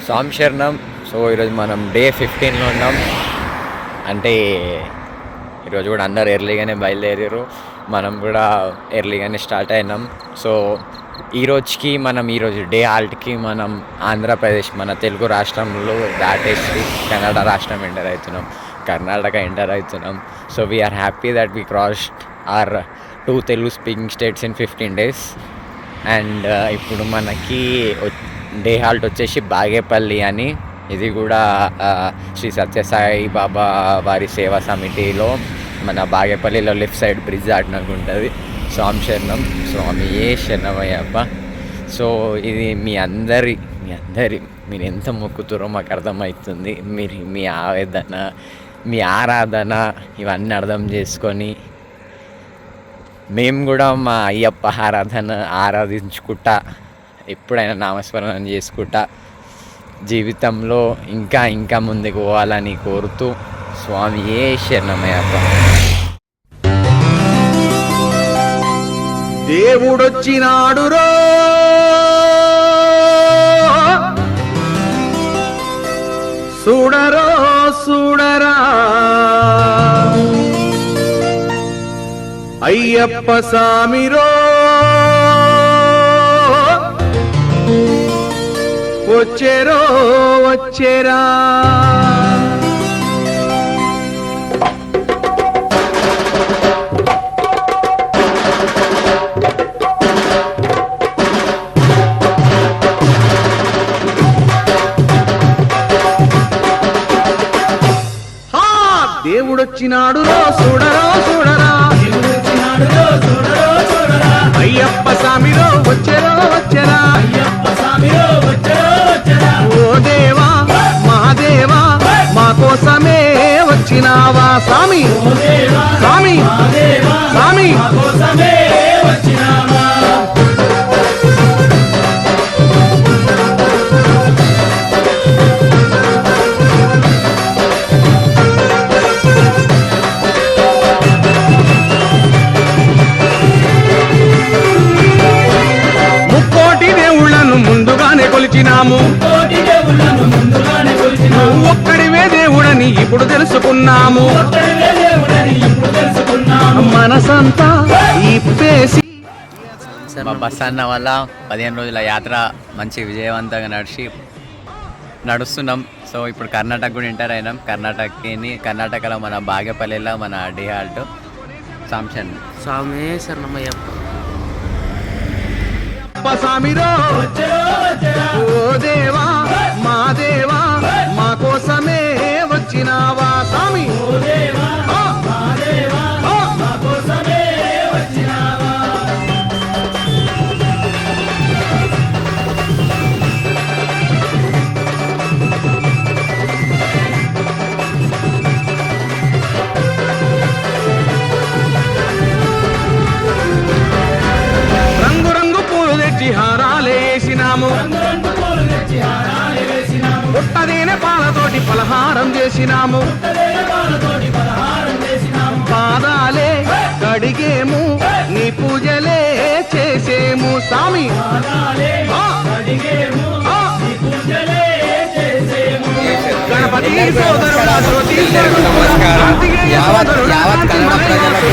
శరణం. సో ఈరోజు మనం డే 15లో ఉన్నాం. అంటే ఈరోజు కూడా అందరు ఎర్లీగానే బయలుదేరారు, మనం కూడా ఎర్లీగానే స్టార్ట్ అయినాం. సో ఈరోజు డే హాల్ట్కి మనం ఆంధ్రప్రదేశ్ మన తెలుగు రాష్ట్రంలో దాటేసి కన్నడ రాష్ట్రం ఎంటర్ అవుతున్నాం, కర్ణాటక ఎంటర్ అవుతున్నాం. So we are happy that we crossed our 2 Telugu speaking states in 15 days. And ఇప్పుడు మనకి డే హాల్ట్ వచ్చేసి బాగేపల్లి అని, ఇది కూడా శ్రీ సత్యసాయి బాబా వారి సేవా సమితిలో మన బాగేపల్లిలో లెఫ్ట్ సైడ్ బ్రిడ్జ్ దాటినాక ఉంటుంది. శరణం, స్వామియే శరణమయ్యప్ప. సో ఇది మీ అందరి మీరు ఎంత మొక్కుతారో మాకు అర్థమవుతుంది. మీరు మీ ఆవేదన, మీ ఆరాధన ఇవన్నీ అర్థం చేసుకొని మేము కూడా మా అయ్యప్ప ఆరాధించుకుంటా, ఎప్పుడైనా నామస్మరణ చేసుకుంటా జీవితంలో ఇంకా ముందుకు పోవాలని కోరుతూ స్వామియే శరణమయ్యప్ప. దేవుడొచ్చినాడు రో, చూడరో చూడరా అయ్యప్ప సామిరో, వచ్చేరో వచ్చేరా. దేవుడొచ్చినాడు రో, చూడరో చూడరా అయ్యప్ప సామిరో, వచ్చేరో వచ్చేరా. ఓ దేవా మహాదేవా, మా కోసమే వచ్చినావా స్వామి, స్వామి స్వామి. కొలిచినాము, నువ్వు ఒక్కడివే దేవుడని ఇప్పుడు తెలుసుకున్నాము. మనసంతా ఇప్పేసి మా బస్ అన్న వల్ల 15 రోజుల యాత్ర మంచి విజయవంతంగా నడుస్తున్నాం. సో ఇప్పుడు కర్ణాటక కూడా ఎంటర్ అయినాం. కర్ణాటకలో మన బాగేపల్లిలో మన డే హాల్ట్ స్వామి శరణమయ్యప్ప. సామిరో, ఓ దేవా మా దేవా, మా కోసమే వచ్చినావా స్వామి. హారాలేసినాము, పుట్టదేనే పాలతోటి పలహారం చేసినాము, పాదాలే కడిగేము, నీ పూజలే చేసేము స్వామి. గణపతి సోదరుడా, యావత్ కన్నడ ప్రజలకు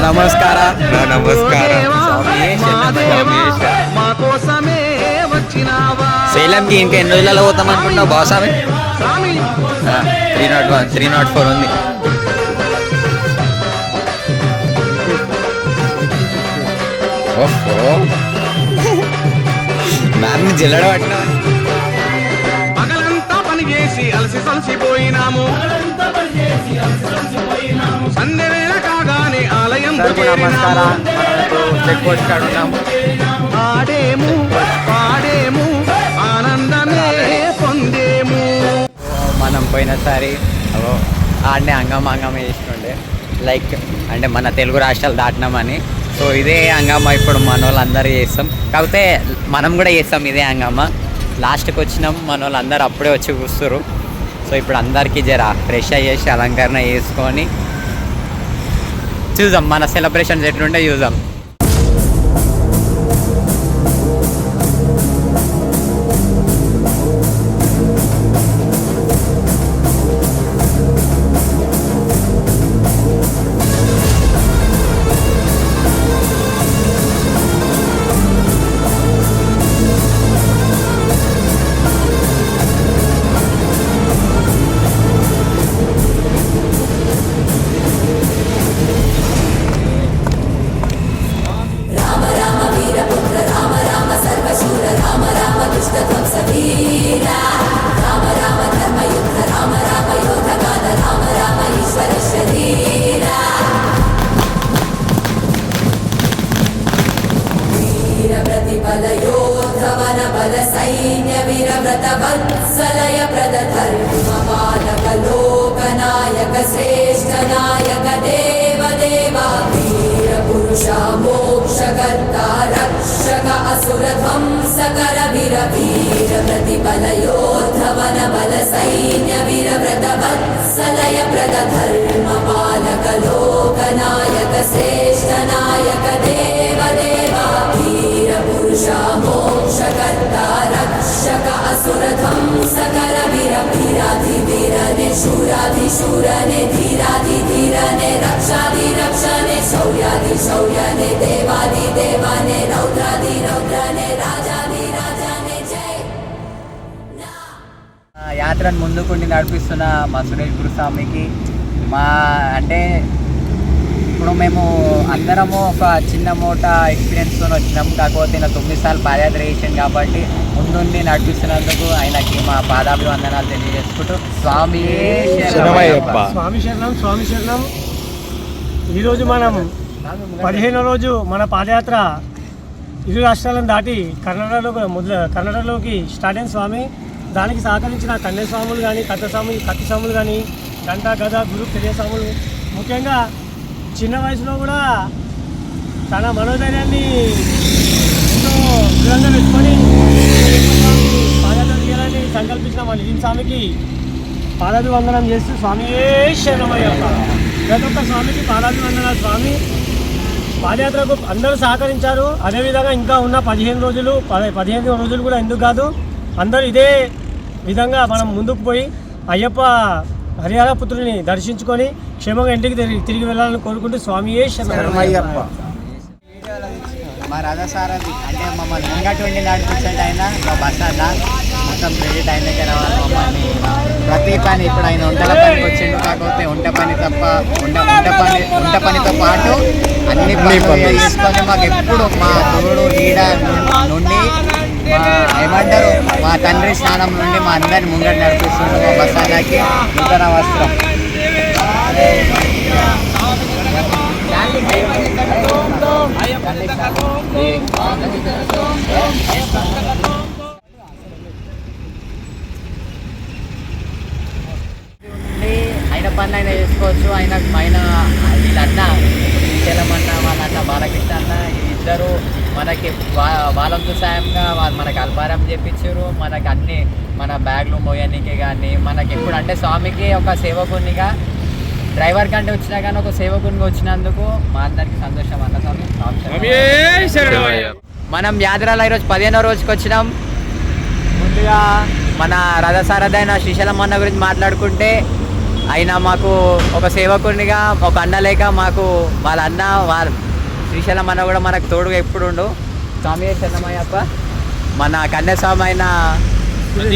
నమస్కార. సేలంకి ఇంకా ఎన్ని రోజులలో పోతాం అనుకుంటున్నావు బాసామి? 301, 304 ఉంది. ఓహో నాకు జిల్లడ పట్టినా. పగలంతా పని చేసి అలసిపోయినాము, సంధ్యవేళ కాగానే ఆలయం ఆడేము పాడేము, ఆనందమే పొందేము. మనం పోయినసారి ఆడనే అంగమ చేస్తుండే, లైక్ అంటే మన తెలుగు రాష్ట్రాలు దాటినామని. సో ఇదే హంగామా ఇప్పుడు మన వాళ్ళందరూ చేస్తాం, కాకపోతే మనం కూడా చేస్తాం ఇదే హంగామా. లాస్ట్కి వచ్చినాం, మన వాళ్ళందరూ అప్పుడే వచ్చి కూర్చురు. సో ఇప్పుడు అందరికీ జర ఫ్రెష్ అయ్యేసి అలంకరణ చేసుకొని చూద్దాం మన సెలబ్రేషన్స్ ఎట్లుంటే చూద్దాం. कर्ता रक्षक असुरध्वंसकर वीर वीर प्रतिबल योद्धवन बल सैन्य वीर व्रत वत्सलय प्रद धर्म पालक लोकनायक श्रेष्ठ नायक देव देवा वीर पुरुषा मोक्ष कर्ता रक्षक असुरध्वंसकर वीर वीराधि वीरने शूराधि शूरने धीराधि धीरने रक्षाधि रक्षणे शौर्याधि शौर्यने देवाधि देवाने रौद्राधि रौद्रने राजाधि राजाने जय యాత్రను ముందుకుండి నడిపిస్తున్న మా సురేష్ గురుస్వామికి మా అంటే ఇప్పుడు మేము అందరము ఒక చిన్న మూట ఎక్స్పీరియన్స్తో వచ్చినాం. కాకపోతే ఇలా 9 సార్లు పాదయాత్ర చేసాను కాబట్టి ముందుండి నడిపిస్తున్నందుకు ఆయనకి మా పాదాభివందనాలు తెలియజేసుకుంటూ స్వామి స్వామి శరణం స్వామి శరణం. ఈరోజు మనం 15వ రోజు మన పాదయాత్ర ఇరు రాష్ట్రాలను దాటి కర్ణాటకలోకి స్టార్ట్ అయిన స్వామి. దానికి సహకరించిన కన్యాస్వాములు కానీ కత్తి స్వాములు కానీ గంట గద గురు తెలియస్వాములు ముఖ్యంగా చిన్న వయసులో కూడా తన మనోధైర్యాన్ని ఎంతో దృఢంగా పెట్టుకొని పాదయాత్ర చేయాలని సంకల్పించిన మన నిజం స్వామికి పాదాభివందనం చేస్తూ స్వామియే శరణమయ్యప్ప. ప్రతి ఒక్క స్వామికి పాదాభివందనాలు. స్వామి పాదయాత్రకు అందరూ సహకరించారు. అదేవిధంగా ఇంకా ఉన్న 15 రోజులు కూడా ఎందుకు కాదు, అందరూ ఇదే విధంగా మనం ముందుకు పోయి అయ్యప్ప హరిహర పుత్రుని దర్శించుకొని క్షేమంగా ఇంటికి తిరిగి వెళ్ళాలని కోరుకుంటూ స్వామియే శరణమయ్యప్ప. మా రథసారథి అంటే మమ్మల్ని ముంగటి ఉండి నడిపించండి ఆయన మా బస్ అన్న మొత్తం క్రెడిట్ ఆయన దగ్గర మమ్మల్ని ప్రతి పని ఇప్పుడు ఆయన వంటల పనికి వచ్చిండు. కాకపోతే వంట పనితో పాటు అన్ని పనులు చేసుకొని మాకు ఎప్పుడు మా తోడు నీడ నుండి ఏమంటారు మా తండ్రి స్నానం నుండి మా అందరిని ముంగటి నడిపిస్తుండ్రు. మా బస్ అన్నకి నూతన వస్త్రం. ఆయన పనులు ఆయన చేసుకోవచ్చు. ఆయన వీళ్ళన్న శ్రీశైలమన్న వాళ్ళన్న బాలకృష్ణ అన్న ఇద్దరు మనకి వాళ్ళంతు సాయంగా వాళ్ళు మనకి అల్పారం చేపించారు. మనకి అన్ని మన బ్యాగ్లు మోయనీకి కానీ మనకి ఎప్పుడు అంటే స్వామికి ఒక సేవకునిగా డ్రైవర్ కంటే వచ్చినా కానీ ఒక సేవకునిగా వచ్చినందుకు మా అందరికి సంతోషం అన్న స్వామి. మనం యాత్రలో ఈరోజు 15వ రోజుకి వచ్చినాం. ముందుగా మన రథసారథి అయిన శ్రీశైలం అన్న గురించి మాట్లాడుకుంటే ఆయన మాకు ఒక సేవకునిగా ఒక అన్న లేక మాకు వాళ్ళ అన్న శ్రీశైలం అన్న కూడా మనకు తోడుగా ఎప్పుడు ఉండు. స్వామి శరణమయ్యప్ప. మన కన్యాస్వామి అయిన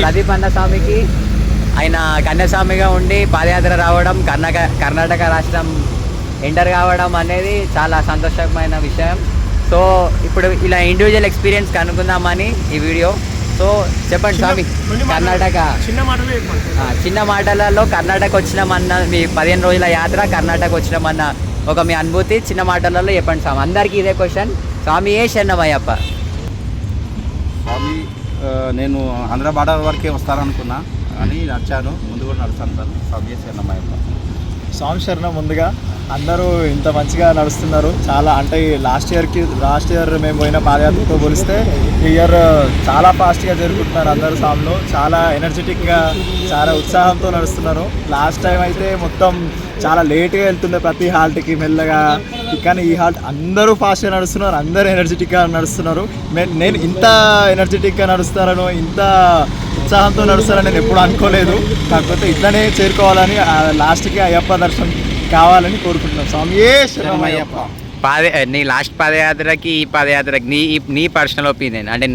ప్రదీప్ అన్న స్వామికి ఆయన కన్యాస్వామిగా ఉండి పాదయాత్ర రావడం కర్ణాటక రాష్ట్రం ఎంటర్ కావడం అనేది చాలా సంతోషమైన విషయం. సో ఇప్పుడు ఇలా ఇండివిజువల్ ఎక్స్పీరియన్స్ కనుక్కుందామని ఈ వీడియో. సో చెప్పండి స్వామి, కర్ణాటక చిన్న మాటలలో కర్ణాటక వచ్చినామన్న మీ 15 రోజుల యాత్ర కర్ణాటక వచ్చినామన్న ఒక మీ అనుభూతి చిన్న మాటలలో చెప్పండి స్వామి. అందరికీ ఇదే క్వశ్చన్. స్వామి ఏ శరణమయ్యప్ప. స్వామి నేను ఆంధ్ర బార్డర్ వరకే వస్తాననుకున్నా అని నడిచాను. ముందు కూడా నడుస్తాను సార్. స్వామి ఏ శరణమయ్యప్ప. స్వామి శరణం. ముందుగా అందరూ ఇంత మంచిగా నడుస్తున్నారు. చాలా అంటే లాస్ట్ ఇయర్ మేము పోయిన పాదయాత్రతో పోలిస్తే ఈ ఇయర్ చాలా ఫాస్ట్గా జరుగుతున్నారు. అందరూ స్వామిలో చాలా ఎనర్జెటిక్గా చాలా ఉత్సాహంతో నడుస్తున్నారు. లాస్ట్ టైం అయితే మొత్తం చాలా లేట్గా వెళ్తుండే ప్రతి హాల్ట్కి మెల్లగా. కానీ ఈ హాల్ట్ అందరూ ఫాస్ట్గా నడుస్తున్నారు, అందరూ ఎనర్జెటిక్గా నడుస్తున్నారు. నేను ఇంత ఎనర్జెటిక్గా నడుస్తారను, ఇంత ఉత్సాహంతో నడుస్తారని నేను ఎప్పుడు అనుకోలేదు. కాకపోతే ఇట్లనే చేరుకోవాలని లాస్ట్కి అయ్యప్ప దర్శనం కావాలని కోరుకుంటున్నాం. స్వామియే శరణమయ్యప్ప. నీ లాస్ట్ పాదయాత్రకి ఈ పాదయాత్రకి నీ పర్సనల్ ఒపీనియన్ అంటే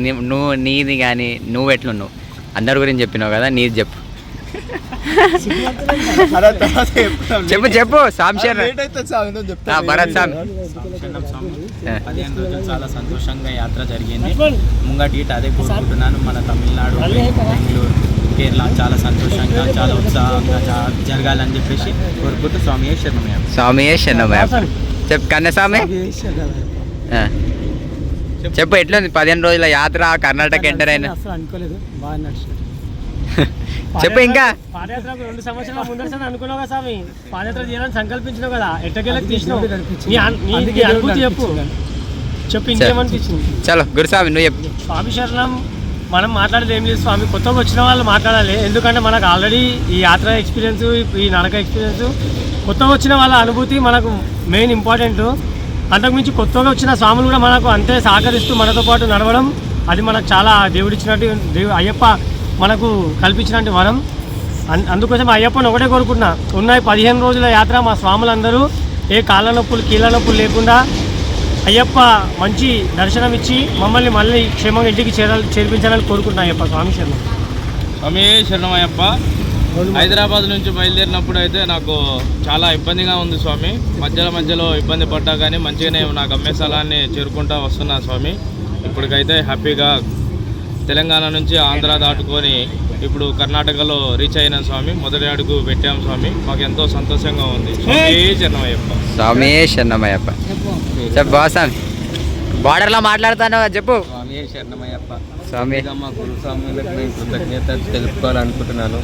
నీది కానీ నువ్వు ఎట్లున్నావు అందరి గురించి చెప్పినావు కదా, నీది చెప్పు. చెప్పు సాంశర్ భరత్ సామ్. 15 రోజులు చాలా సంతోషంగా యాత్ర జరిగింది. ముంగటి అదే కోరుకుంటున్నాను. మన తమిళనాడు, బెంగళూరు, కేరళ చాలా సంతోషంగా చాలా ఉత్సాహంగా జరగాలని చెప్పేసి కోరుకుంటూ స్వామియే శరణమయ్యప్ప. స్వామియే శరణమయ్యప్ప. చెప్పు కన్నస్వామి, చెప్పు ఎట్లుంది 15 రోజుల యాత్ర కర్ణాటక ఎంటర్ అయినా? అనుకోలేదు, బాగా నడిచింది. చెప్పు ఇంకా. పాదయాత్రకు 2 సంవత్సరాల ముందర అనుకున్నావు కదా స్వామి, పాదయాత్ర చేయాలని సంకల్పించినావు కదా, ఎట్టకేళ్ళకి తీసినావు. నీ అనుభూతి చెప్పు. చెప్పు ఇంకేమనిపించింది? చలో గురుస్వామి నువ్వు చెప్పు. స్వామి శరణం మనం మాట్లాడేది ఏం లేదు స్వామి, కొత్తగా వచ్చిన వాళ్ళు మాట్లాడాలి. ఎందుకంటే మనకు ఆల్రెడీ ఈ యాత్ర ఎక్స్పీరియన్స్, ఈ నడక ఎక్స్పీరియన్స్, కొత్తగా వచ్చిన వాళ్ళ అనుభూతి మనకు మెయిన్ ఇంపార్టెంట్. అంతకుమించి కొత్తగా వచ్చిన స్వాములు కూడా మనకు అంతే సహకరిస్తూ మనతో పాటు నడవడం, అది మనకు చాలా దేవుడిచ్చినట్టు, అయ్యప్ప మనకు కల్పించినట్టు వరం. అందుకోసం అయ్యప్పని ఒకటే కోరుకుంటున్నా, ఉన్నాయి 15 రోజుల యాత్ర మా స్వాములందరూ ఏ కాళ్ళ నొప్పులు కీళ్ళ నొప్పులు లేకుండా అయ్యప్ప మంచి దర్శనం ఇచ్చి మమ్మల్ని మళ్ళీ క్షేమంగా ఇంటికి చేర్పించాలని కోరుకుంటున్నా. అయ్యప్ప స్వామి శరణం. స్వామి శరణం అయ్యప్ప. హైదరాబాద్ నుంచి బయలుదేరినప్పుడు అయితే నాకు చాలా ఇబ్బందిగా ఉంది స్వామి. మధ్యలో ఇబ్బంది పడ్డా కానీ మంచిగానే నా గమ్యస్థలాన్ని చేరుకుంటూ వస్తున్నా స్వామి. ఇప్పటికైతే హ్యాపీగా తెలంగాణ నుంచి ఆంధ్ర దాటుకొని ఇప్పుడు కర్ణాటకలో రీచ్ అయిన స్వామి. మొదటి అడుగు పెట్టాం స్వామి. మాకు ఎంతో సంతోషంగా ఉంది. స్వామి శరణమయ్యప్ప. స్వామి శరణమయ్యప్ప. చెప్పు స్వామి, బార్డర్లో మాట్లాడతాను చెప్పు. స్వామి శరణమయ్యప్ప. స్వామి మా గురుస్వాములకు నేను కృతజ్ఞత తెలుపుకోవాలనుకుంటున్నాను.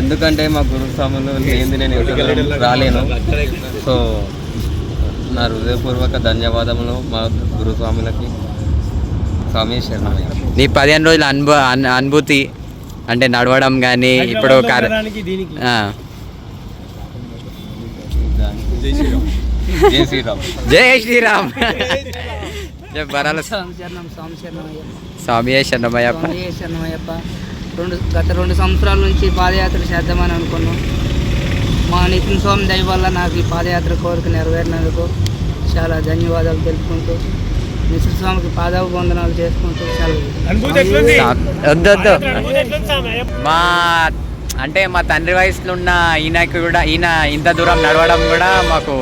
ఎందుకంటే మా గురుస్వాములు లేనిది నేను ఎక్కడికి రాలేను. సో నా హృదయపూర్వక ధన్యవాదములు మా గురుస్వాములకి. స్వామి శరణమయ్యప్ప. నీ 15 రోజుల అనుభూతి అంటే నడవడం కానీ ఇప్పుడు జై శ్రీరామ్. జై శ్రీరామ్. బరాల స్వామి శరణమయ్యప్ప. గత 2 సంవత్సరాల నుంచి పాదయాత్ర చేద్దామని అనుకున్నాం. మా నితిన్ స్వామి దయ వల్ల నాకు ఈ పాదయాత్ర కోరిక నెరవేరినందుకు చాలా ధన్యవాదాలు తెలుపుకుంటూ నితిన్ స్వామికి పాదాభివందనాలు చేసుకుంటూ వద్దు. మా తండ్రి వయసులో ఉన్న ఈయన ఇంత దూరం నడవడం కూడా మాకు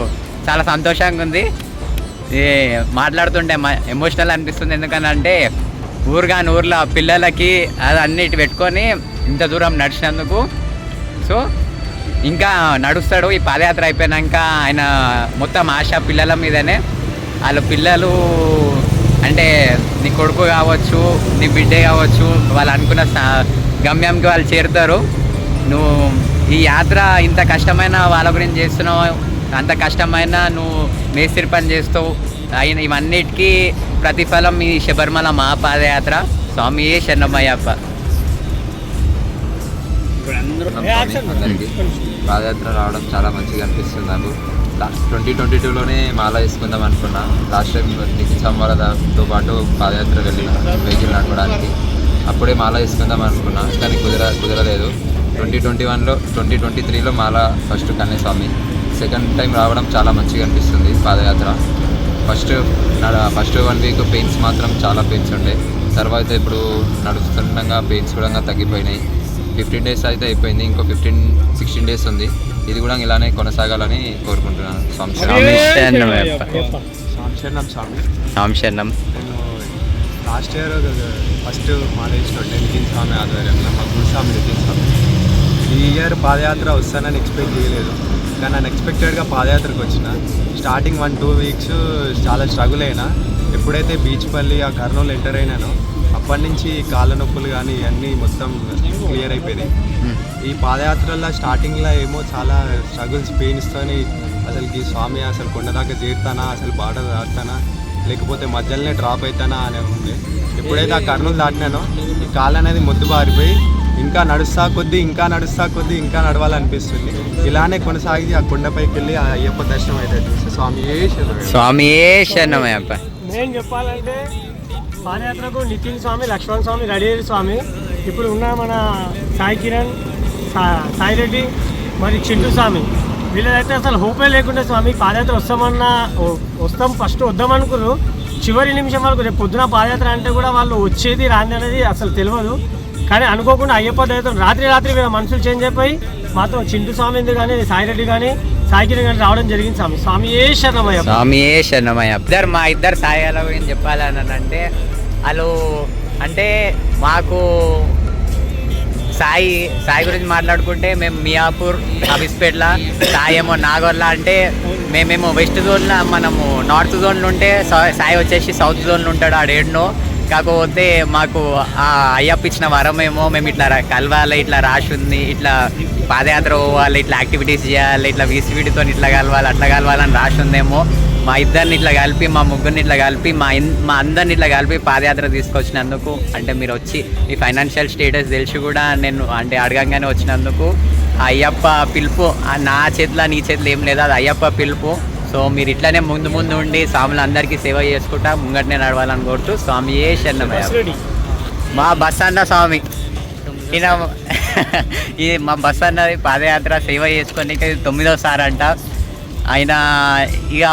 చాలా సంతోషంగా ఉంది. మాట్లాడుతుంటే ఎమోషనల్ అనిపిస్తుంది. ఎందుకంటే ఊర్లో పిల్లలకి అది అన్నిటి పెట్టుకొని ఇంత దూరం నడిచినందుకు. సో ఇంకా నడుస్తాడు. ఈ పాదయాత్ర అయిపోయాక ఆయన మొత్తం ఆశ పిల్లల మీదనే. వాళ్ళ పిల్లలు అంటే నీ కొడుకు కావచ్చు, నీ బిడ్డే కావచ్చు, వాళ్ళు అనుకున్న గమ్యంకి వాళ్ళు చేరుతారు. నువ్వు ఈ యాత్ర ఇంత కష్టమైన వాళ్ళ గురించి చేస్తున్నావు, అంత కష్టమైన నువ్వు మేస్త్రి పని చేస్తావు. అయిన ఇవన్నిటికీ ప్రతిఫలం ఈ శబరిమల మహాపాదయాత్ర. స్వామి శరణమయ్యప్ప. అందరికీ పాదయాత్ర రావడం చాలా మంచిగా అనిపిస్తుంది నాకు. 2022లోనే మాల వేసుకుందాం అనుకున్నా. లాస్ట్ టైం నితిన్ సంవారతో పాటు పాదయాత్ర వెళ్ళిన వెహికల్ నడవడానికి. అప్పుడే మాల వేసుకుందాం అనుకున్నా కానీ కుదరలేదు. 2023లో మాల ఫస్ట్ కన్యస్వామి. సెకండ్ టైం రావడం చాలా మంచిగా అనిపిస్తుంది పాదయాత్ర. ఫస్ట్ 1 వీక్ పెయిన్స్ మాత్రం చాలా పెయిన్స్ ఉండే. తర్వాత ఇప్పుడు నడుస్తుండగా పెయిన్స్ కూడా తగ్గిపోయినాయి. 15 డేస్ అయితే అయిపోయింది. ఇంకో 15-16 డేస్ ఉంది. ఇది కూడా ఇలానే కొనసాగాలని కోరుకుంటున్నాను. స్వామి శరణం. శరణం. నేను లాస్ట్ ఇయర్ ఫస్ట్ మాలేజ్ నితిన్ స్వామి ఆధ్వర్యంలో మా గురుస్వామి నితిన్ స్వామి. ఈ ఇయర్ పాదయాత్ర వస్తానని ఎక్స్పెక్ట్ చేయలేదు, కానీ అన్ఎక్స్పెక్టెడ్గా పాదయాత్రకు వచ్చిన. స్టార్టింగ్ 1-2 వీక్స్ చాలా స్ట్రగుల్ అయినా. ఎప్పుడైతే బీచ్పల్లి ఆ కర్నూలు ఎంటర్ అయినానో అప్పటి నుంచి కాళ్ళ నొప్పులు కానీ ఇవన్నీ మొత్తం క్లియర్ అయిపోయినాయి. ఈ పాదయాత్రలో స్టార్టింగ్లో ఏమో చాలా స్ట్రగుల్స్ పెయిన్స్తోని అసలుకి స్వామి అసలు కొండ దాకా చేరుతానా, అసలు బార్డర్ దాటుతానా, లేకపోతే మధ్యలోనే డ్రాప్ అవుతానా అనే ఉంది. ఎప్పుడైతే ఆ కర్నూలు దాటినానో ఈ కాళ్ళు అనేది మొద్దు బారిపోయి ఇంకా నడుస్తా కొద్దీ ఇంకా నడవాలనిపిస్తుంది. ఇలానే కొనసాగి ఆ కొండపైకి వెళ్ళి ఆ అయ్యప్ప దర్శనం అయితే స్వామి శరణమయ్యప్ప. నేను చెప్పాలంటే పాదయాత్రకు నితిన్ స్వామి, లక్ష్మణ్ స్వామి, రెడ్డి స్వామి, ఇప్పుడు ఉన్న మన సాయి కిరణ్, సాయి రెడ్డి, మరి చింటూ స్వామి, వీళ్ళైతే అసలు హోపే లేకుండా స్వామి పాదయాత్ర వస్తాం ఫస్ట్ వద్దామనుకున్నారు. చివరి నిమిషం వరకు రేపు పొద్దున పాదయాత్ర అంటే కూడా వాళ్ళు వచ్చేది రాంది అనేది అసలు తెలియదు. కానీ అనుకోకుండా అయ్యప్ప దయతో రాత్రి వీళ్ళ మనుషులు చేంజ్ అయిపోయి మాత్రం చింటూ స్వామి కానీ సాయి రెడ్డి కానీ సాయి కిరణ్ కానీ రావడం జరిగింది. స్వామి శరణమయ్య. స్వామి శరణమయ్య. మా ఇద్దరు సాయాల గురించి చెప్పాలని అంటే వాళ్ళు అంటే మాకు సాయి గురించి మాట్లాడుకుంటే మేము మియాపూర్, అబిస్పేట్ల, సాయి ఏమో నాగోర్లా. అంటే మేమేమో వెస్ట్ జోన్లో, మనము నార్త్ జోన్లో ఉంటే సాయి వచ్చేసి సౌత్ జోన్లో ఉంటాడు. ఆడేడునో కాకపోతే మాకు ఆ అయ్యప్ప ఇచ్చిన వరం ఏమో మేము ఇట్లా కలవాలి, ఇట్లా రాసి ఉంది, ఇట్లా పాదయాత్ర పోవాలి, ఇట్లా యాక్టివిటీస్ చేయాలి, ఇట్లా వీసీవీడితో ఇట్లా కలవాలి అట్లా కలవాలని రాసి ఉందేమో. మా ఇద్దరిని ఇట్లా కలిపి మా ముగ్గురిని ఇట్లా కలిపి మా అందరిని ఇట్లా కలిపి పాదయాత్ర తీసుకొచ్చినందుకు, అంటే మీరు వచ్చి మీ ఫైనాన్షియల్ స్టేటస్ తెలిసి కూడా నేను అంటే అడగంగానే వచ్చినందుకు అయ్యప్ప పిలుపు, నా చేతిలో నీ చేతిలో ఏం లేదు, అది అయ్యప్ప పిలుపు. సో మీరు ఇట్లానే ముందు ఉండి స్వాములు అందరికీ సేవ చేసుకుంటా ముంగటనే నడవాలని కోరుతూ స్వామియే శరణమయ్య. మా బస్ అన్న స్వామి ఈయన ఇది మా బస్ అన్నది పాదయాత్ర సేవ చేసుకొని 9వ అంట. ఆయన ఇక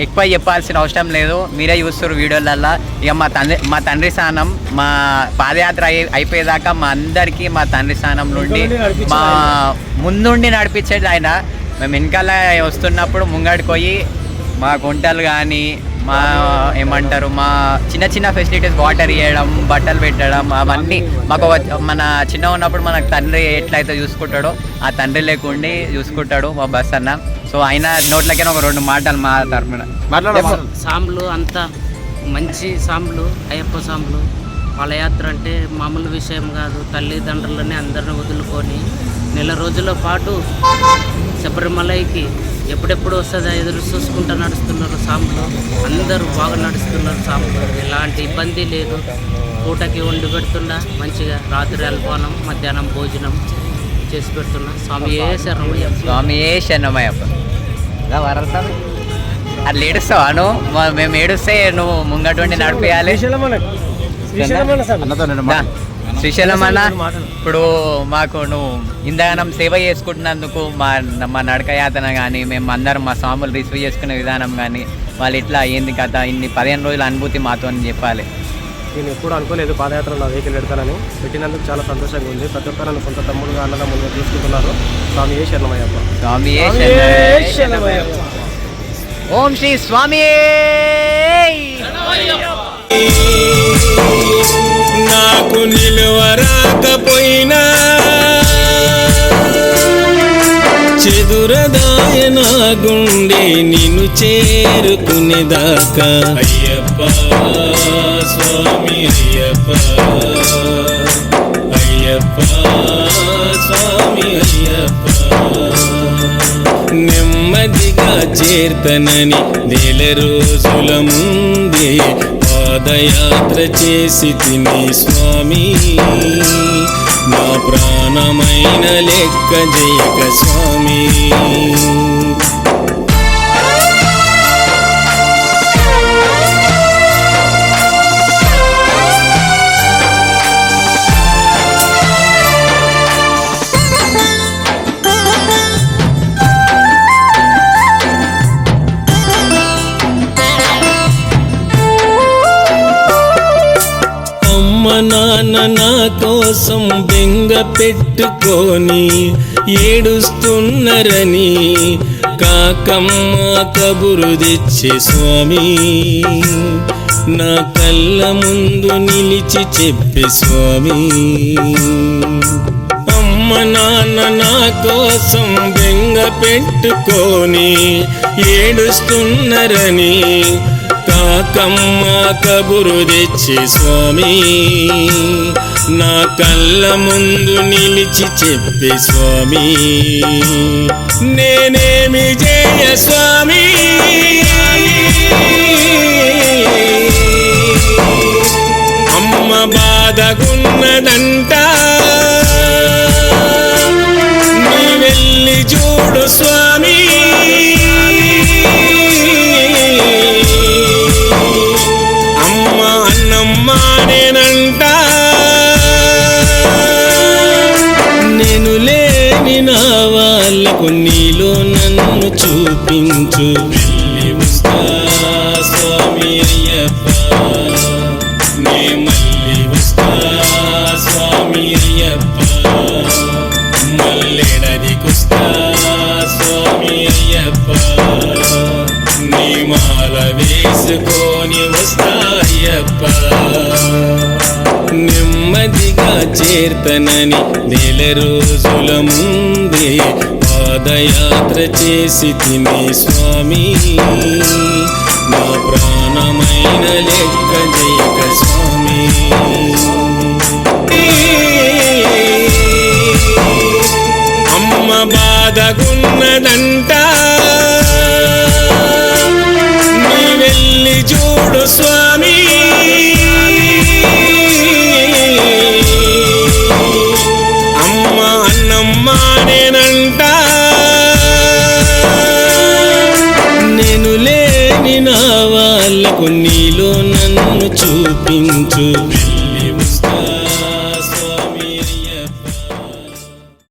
ఎక్కువ చెప్పాల్సిన అవసరం లేదు, మీరే చూస్తారు వీడియోలల్లో. ఇక మా తండ్రి స్థానం మా పాదయాత్ర అయిపోయేదాకా మా అందరికీ మా తండ్రి స్థానం నుండి మా ముందుండి నడిపించేది ఆయన. మేము వెనకాల వస్తున్నప్పుడు ముంగడికి పోయి మా గుంటలు కానీ మా ఏమంటారు మా చిన్న ఫెసిలిటీస్, వాటర్ ఇవ్వడం, బట్టలు పెట్టడం, అవన్నీ మాకు మన చిన్న ఉన్నప్పుడు మనకు తండ్రి ఎట్లయితే చూసుకుంటాడో ఆ తండ్రి లేకుండి చూసుకుంటాడు మా బస్ అన్న. సో ఆయన నోట్లకైనా ఒక 2 మాటలు మా తరపున సాంబులు అంతా మంచి సాంబులు, అయ్యప్ప సాంబులు. పాదయాత్ర అంటే మామూలు విషయం కాదు. తల్లిదండ్రులని అందరిని వదులుకొని నెల రోజుల పాటు శబరిమలైకి ఎప్పుడెప్పుడు వస్తుందా ఎదురు చూసుకుంటూ నడుస్తున్నారు సాంబులు. అందరూ బాగా నడుస్తున్నారు సాంబులు, ఎలాంటి ఇబ్బంది లేదు. పూటకి వండి పెడుతున్నా మంచిగా, రాత్రి అల్పానం మధ్యాహ్నం భోజనం చేసి పెడుతున్నా. స్వామియే శరణమయ్య, స్వామియే శరణమయ్యప్ప. అట్లా ఏడుస్తావా నువ్వు? మేము ఏడుస్తే నువ్వు ముంగటువంటి నడిపేయాలి. శ్రీశైలం అన్న, ఇప్పుడు మాకు నువ్వు ఇంతగానం సేవ చేసుకుంటున్నందుకు మా నడక యాతన కానీ, మేము అందరం మా స్వాములు రిసీవ్ చేసుకునే విధానం కానీ, వాళ్ళు ఇట్లా ఏంది కథ, ఇన్ని 15 రోజుల అనుభూతి మాతో చెప్పాలి. నేను ఎప్పుడు అనుకోలేదు పాదయాత్ర నా వెహికల్ పెడతానని. పెట్టినందుకు చాలా సంతోషంగా ఉంది. ప్రతి ఒక్కరు నన్ను సొంత తమ్ముడుగా అన్నదమ్ములుగా చూసుకుంటున్నారు. స్వామియే శరణమయ్యప్ప, స్వామియే శరణమయ్యప్ప. ఓం శ్రీ స్వామియే. నాకు నిలువరాకపోయినా చెదురదాయ నా గుండె నిన్ను చేరుకునేదాకా. అయ్యప్ప స్వామి అయ్యప్ప, అయ్యప్ప స్వామి అయ్యప్ప. నెమ్మదిగా చేర్తనని 1,000 రోజుల ముందే పాదయాత్ర చేసి తిని స్వామి. నా ప్రాణమైన లెక్క జయక స్వామి. నాన్న నా కోసం బెంగ పెట్టుకొని ఏడుస్తున్నరని కాకమ్మ కబురు తెచ్చే స్వామి. నా కళ్ళ ముందు నిలిచి చెప్పే స్వామి. అమ్మ నాన్న నా కోసం బెంగ పెట్టుకొని ఏడుస్తున్నరని కాకమ్మ కబురు తెచ్చే స్వామి. నా కళ్ళ ముందు నిలిచి చెప్పే స్వామి. నేనేమి చేయ స్వామి, అమ్మ బాధగున్నదంట. నీ వెళ్ళి చూడు స్వామి. అమ్మ అన్నమ్మా నేనంట. నేను లేని నా వాళ్ళకు నీలో నన్ను చూపించు. వెళ్ళి వస్తా స్వామి అయ్యప్ప, నే మళ్ళీ వస్తా స్వామి అయ్యప్ప. మల్లెడదికొస్తా స్వామి అయ్యప్ప. నీ మాల వేసుకొని వస్తా అయ్యప్ప. నెమ్మదిగా చేర్తనని 1,000 రోజుల ముందే పాదయాత్ర చేసి తిని స్వామి. నా ప్రాణమైన లెక్క జయక స్వామి. అమ్మ బాధగున్నదంట. చూడు స్వామి. అమ్మ అన్నమ్మ నేనంట, నేను లేని నా వాళ్ళకు నీలో నన్ను చూపించు.